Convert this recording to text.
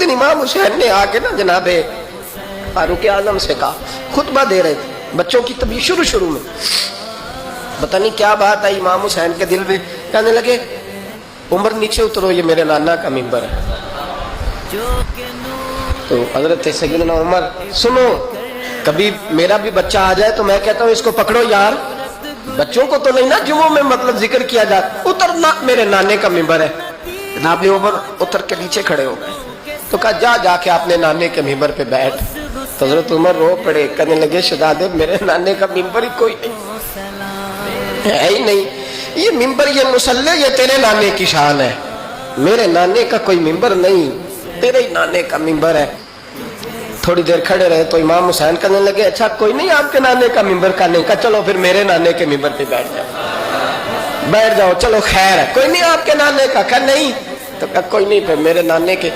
دن امام حسین نے آ کے نا جناب فاروق اعظم سے کہا، خطبہ دے رہے تھے بچوں کی طبیعت شروع میں، پتہ نہیں کیا بات آئی امام حسین کے دل میں، کہنے لگے عمر نیچے اترو، یہ میرے نانا کا ممبر ہے۔ تو حضرت سیدنا عمر، سنو کبھی میرا بھی بچہ آ جائے تو میں کہتا ہوں اس کو پکڑو یار، بچوں کو تو نہیں نا جمعوں میں مطلب ذکر کیا جاتا، اترنا میرے نانے کا ممبر ہے۔ جناب عمر اتر کے نیچے کھڑے ہو گئے، تو کہا جا کے اپنے نانے کے ممبر پہ بیٹھ۔ تو حضرت عمر رو پڑے، کہنے لگے شہزادے میرے نانے کا ممبر ہی کوئی نہیں ہے ہی نہیں، یہ ممبر یہ مصلی یہ تیرے نانے کی شان ہے، میرے نانے کا کوئی ممبر نہیں، تیرے ہی نانے کا ممبر ہے۔ تھوڑی دیر کھڑے رہے تو امام حسین کہنے لگے اچھا کوئی نہیں آپ کے نانے کا ممبر کا نہیں، کہا چلو پھر میرے نانے کے ممبر پہ بیٹھ جاؤ، چلو خیر ہے، کوئی نہیں آپ کے نانے کا، کہا نہیں، تو کہا کوئی نہیں پھر میرے نانے کے۔